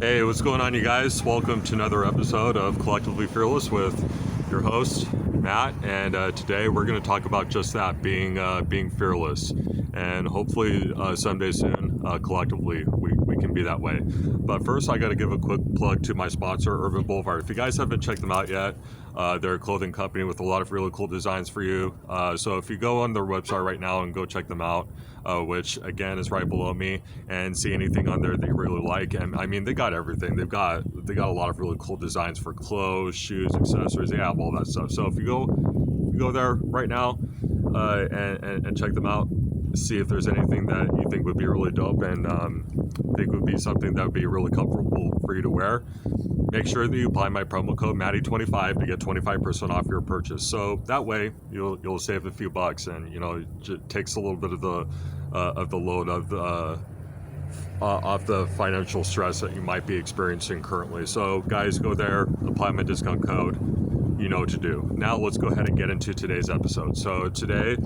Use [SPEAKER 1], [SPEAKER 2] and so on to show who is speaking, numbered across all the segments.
[SPEAKER 1] Hey, what's going on, you guys? Welcome to another episode of Collectively Fearless with your host, Matt. And today we're going to talk about just that, being fearless. And hopefully someday soon, collectively, we can be that way. But first, I got to give a quick plug to my sponsor, Urban Boulevard. If you guys haven't checked them out yet, they're a clothing company with a lot of really cool designs for you. So if you go on their website right now and go check them out, which again is right below me, and see anything on there that you really like. And I mean, they got everything. They got a lot of really cool designs for clothes, shoes, accessories. They have all that stuff. So if you go there right now and check them out, see if there's anything that you think would be really dope and think would be something that would be really comfortable for you to wear. Make sure that you apply my promo code Matty25 to get 25% off your purchase. So that way you'll save a few bucks, and it takes a little bit of the load of off the financial stress that you might be experiencing currently. So guys, go there, apply my discount code. You know what to do. Now let's go ahead and get into today's episode. So today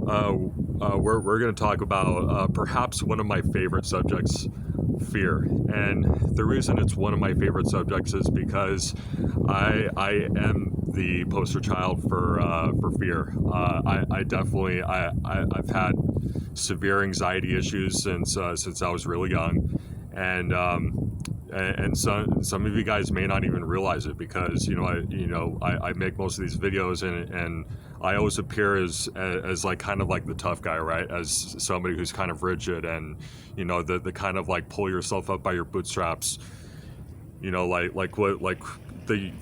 [SPEAKER 1] we're going to talk about perhaps one of my favorite subjects, fear. And the reason it's one of my favorite subjects is because I am the poster child for fear. I've had severe anxiety issues since I was really young, and some of you guys may not even realize it, because I make most of these videos, and I always appear as like kind of like the tough guy, right? As somebody who's kind of rigid, and the kind of like pull yourself up by your bootstraps, like the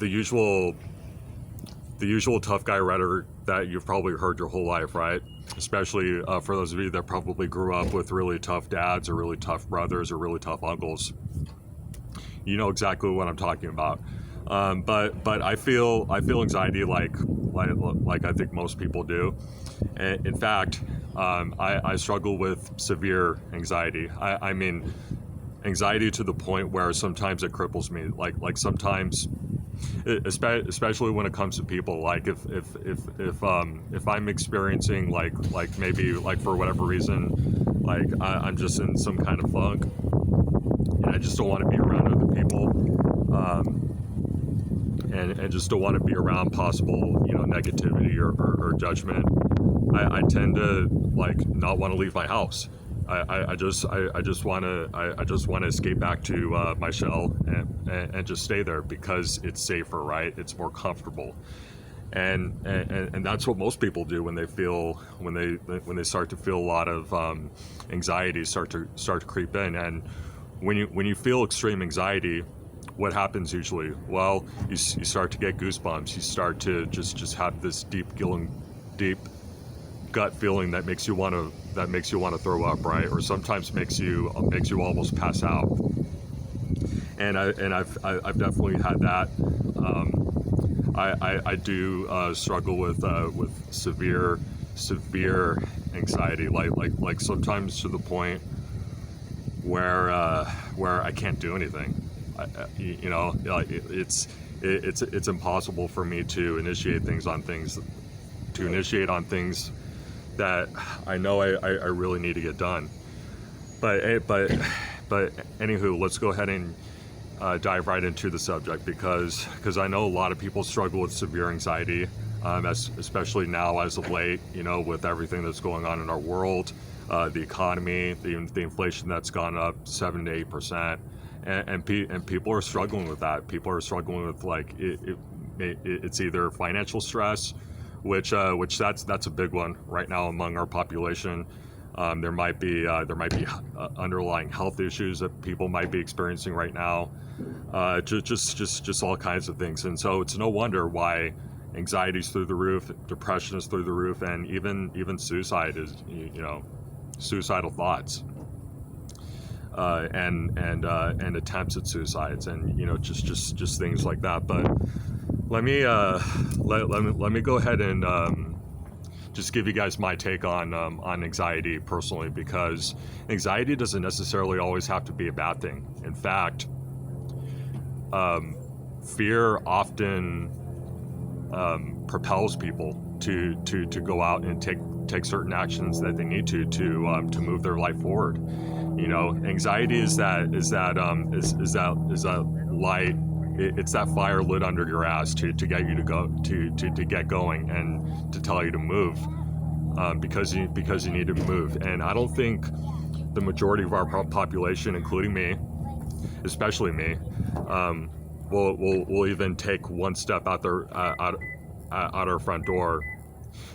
[SPEAKER 1] usual tough guy rhetoric that you've probably heard your whole life, right? Especially for those of you that probably grew up with really tough dads or really tough brothers or really tough uncles. You know exactly what I'm talking about. But I feel anxiety like I think most people do. And in fact, I struggle with severe anxiety. I mean, anxiety to the point where sometimes it cripples me. Like sometimes, especially when it comes to people. Like if I'm experiencing like maybe like for whatever reason, like I'm just in some kind of funk, and I just don't want to be around other people, and just don't want to be around possible negativity or judgment. I tend to like not want to leave my house. I just want to escape back to my shell and just stay there, because it's safer, right? It's more comfortable, and that's what most people do when they start to feel a lot of anxiety start to creep in. And when you feel extreme anxiety, what happens usually? Well, you start to get goosebumps. You start to just have this deep gut feeling that makes you want to throw up, right? Or sometimes makes you almost pass out. And I've definitely had that. I do struggle with severe anxiety, like sometimes to the point where I can't do anything. It's impossible for me to initiate on things that I know I really need to get done. But anywho, let's go ahead and dive right into the subject, because I know a lot of people struggle with severe anxiety, especially now as of late, with everything that's going on in our world, the economy, the inflation that's gone up 7 to 8%. And people are struggling with that. People are struggling with it's either financial stress, which that's a big one right now among our population. There might be underlying health issues that people might be experiencing right now. Just all kinds of things. And so it's no wonder why anxiety is through the roof, depression is through the roof, and even suicide is suicidal thoughts. And attempts at suicides, and just things like that. But let me go ahead and just give you guys my take on anxiety personally, because anxiety doesn't necessarily always have to be a bad thing. In fact, fear often propels people to go out and take certain actions that they need to move their life forward. Anxiety is that light. It's that fire lit under your ass to get you to go to get going and to tell you to move, because you need to move. And I don't think the majority of our population, including me, especially me, will even take one step out our front door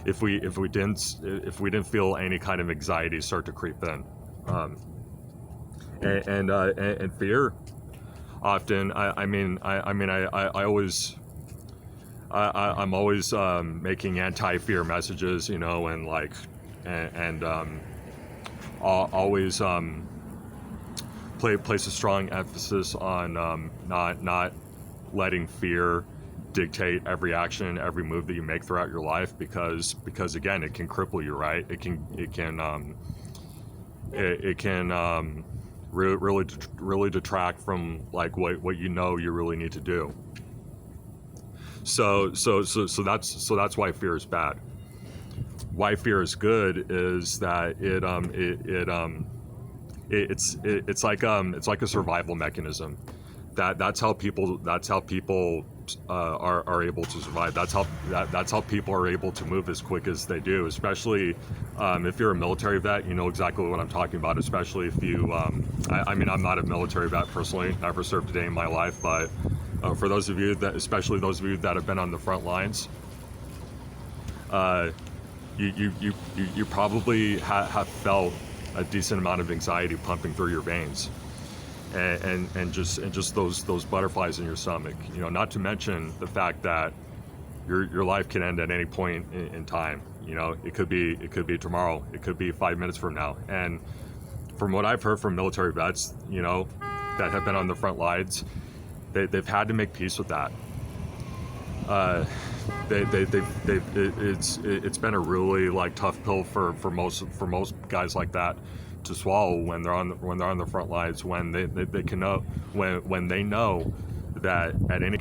[SPEAKER 1] if we didn't feel any kind of anxiety start to creep in. And fear often. I'm always making anti-fear messages, always place a strong emphasis on not letting fear dictate every action, every move that you make throughout your life, because again, it can cripple you, right? It can really detract from like what you really need to do. So that's why fear is bad. Why fear is good is that it's like a survival mechanism. That's how people are able to survive. That's how people are able to move as quick as they do. Especially if you're a military vet, you know exactly what I'm talking about. Especially if you, I'm not a military vet personally. Never served a day in my life, but for those of you especially those of you that have been on the front lines, you probably have felt a decent amount of anxiety pumping through your veins. And just those butterflies in your stomach, not to mention the fact that your life can end at any point in time. It could be tomorrow, it could be 5 minutes from now. And from what I've heard from military vets, that have been on the front lines, they've had to make peace with that. It's been a really tough pill for most guys like that to swallow when they're on the front lines, when they can know when they know that at any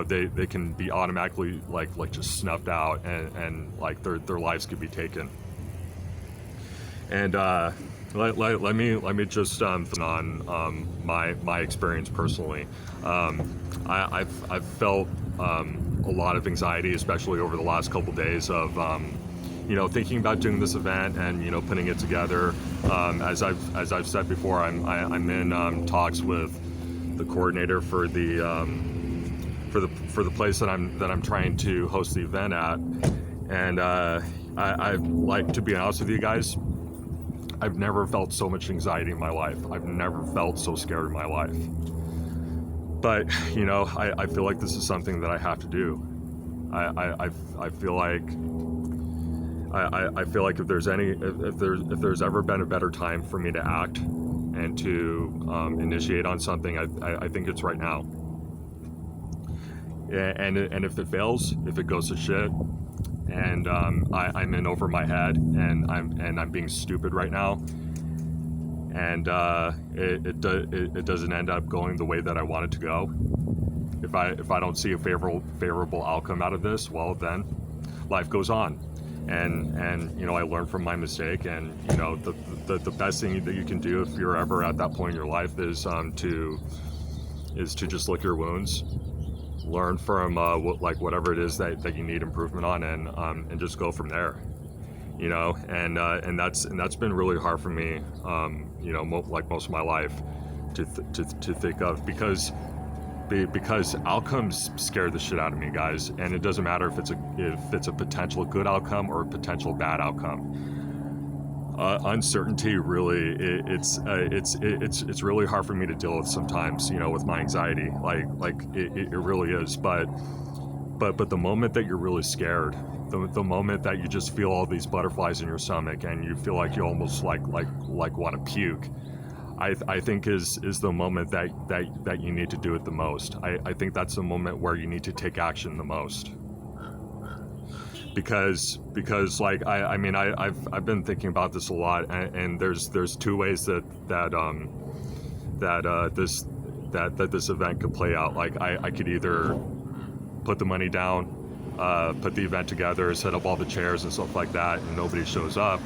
[SPEAKER 1] they can be automatically just snuffed out, and their lives could be taken. And let me just on my experience personally. I've felt a lot of anxiety, especially over the last couple days of thinking about doing this event and putting it together. As I've said before, I'm in talks with the coordinator for the place that I'm trying to host the event at, and I to be honest with you guys, I've never felt so much anxiety in my life. I've never felt so scared in my life. But I feel like this is something that I have to do. I feel like if there's ever been a better time for me to act and to initiate on something, I think it's right now. And if it fails, if it goes to shit, and I'm in over my head, and I'm being stupid right now, and it doesn't end up going the way that I want it to go, if I don't see a favorable outcome out of this, well, then life goes on, and I learn from my mistake. And the best thing that you can do if you're ever at that point in your life is to just lick your wounds, learn from whatever it is that you need improvement on, and just go from there. And that's been really hard for me, most of my life to think of, because outcomes scare the shit out of me, guys. And it doesn't matter if it's a potential good outcome or a potential bad outcome. Uncertainty really, it's really hard for me to deal with sometimes, with my anxiety. It really is. But the moment that you're really scared, the moment that you just feel all these butterflies in your stomach and you feel like you almost want to puke, I think is the moment that you need to do it the most. I think that's the moment where you need to take action the most. Because I've been thinking about this a lot, and there's two ways that this event could play out. I could either put the money down, put the event together, set up all the chairs and stuff like that, and nobody shows up,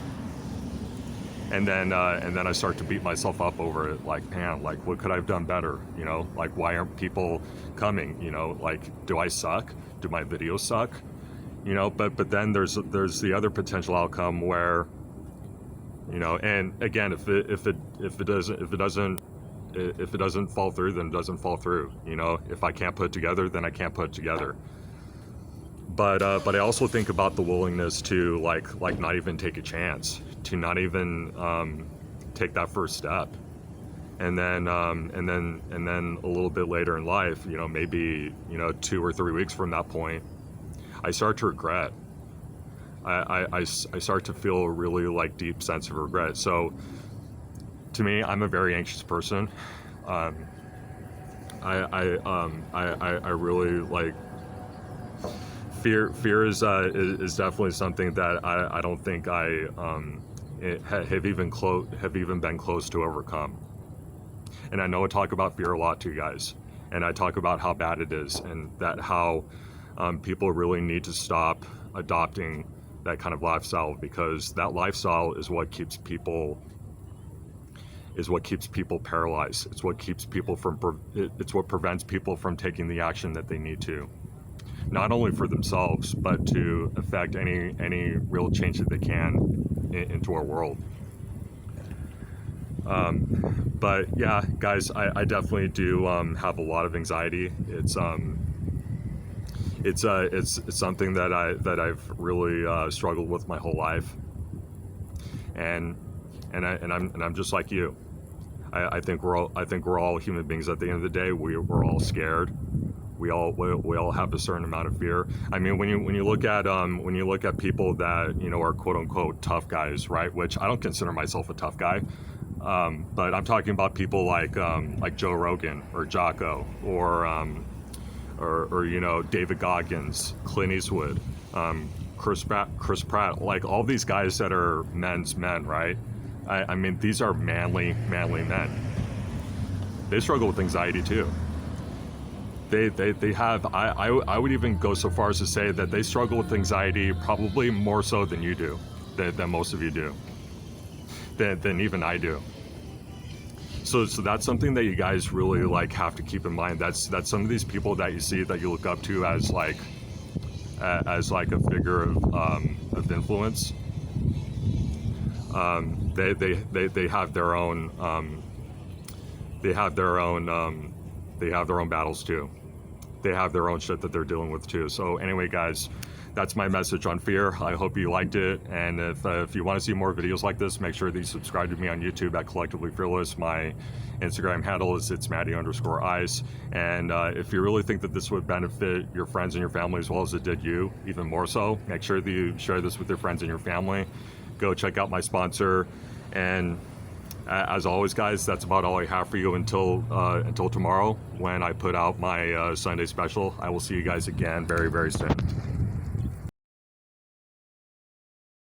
[SPEAKER 1] and then I start to beat myself up over it. Like, man, like what could I have done better? You know, like why aren't people coming? You know, like do I suck? Do my videos suck? You know, but then there's the other potential outcome where, you know, and again, if it doesn't fall through, then it doesn't fall through. You know, if I can't put it together, then I can't put it together. But I also think about the willingness to like not even take a chance, to not even take that first step, and then a little bit later in life, you know, maybe 2 or 3 weeks from that point, I start to regret. I start to feel a really like deep sense of regret. So to me, I'm a very anxious person. I really like fear. Fear is definitely something that I don't think I have even been close to overcome. And I know I talk about fear a lot to you guys, and I talk about how bad it is, and that how people really need to stop adopting that kind of lifestyle, because that lifestyle is what keeps people paralyzed. It's what keeps people from. It's what prevents people from taking the action that they need to, not only for themselves, but to affect any real change that they can into our world. But yeah, guys, I definitely do have a lot of anxiety. It's something that I've really struggled with my whole life, and I'm just like you. I think we're all human beings. At the end of the day, we're all scared. We all have a certain amount of fear. I mean, when you look at people that, you know, are quote unquote tough guys, right? Which I don't consider myself a tough guy, but I'm talking about people like Joe Rogan or Jocko or you know, David Goggins, Clint Eastwood, Chris Pratt, like all these guys that are men's men, right? I mean, these are manly men. They struggle with anxiety too. They have, I would even go so far as to say that they struggle with anxiety probably more so than you do, than most of you do, than even I do. So that's something that you guys really like have to keep in mind. That's some of these people that you see that you look up to as like a figure of influence. They have their own they have their own battles too. They have their own shit that they're dealing with too. So anyway, guys, that's my message on fear. I hope you liked it. And if you want to see more videos like this, make sure that you subscribe to me on YouTube at Collectively Fearless. My Instagram handle is itsmatty_ice. And if you really think that this would benefit your friends and your family as well as it did you, even more so, make sure that you share this with your friends and your family. Go check out my sponsor. And as always, guys, that's about all I have for you until tomorrow when I put out my Sunday special. I will see you guys again very, very soon.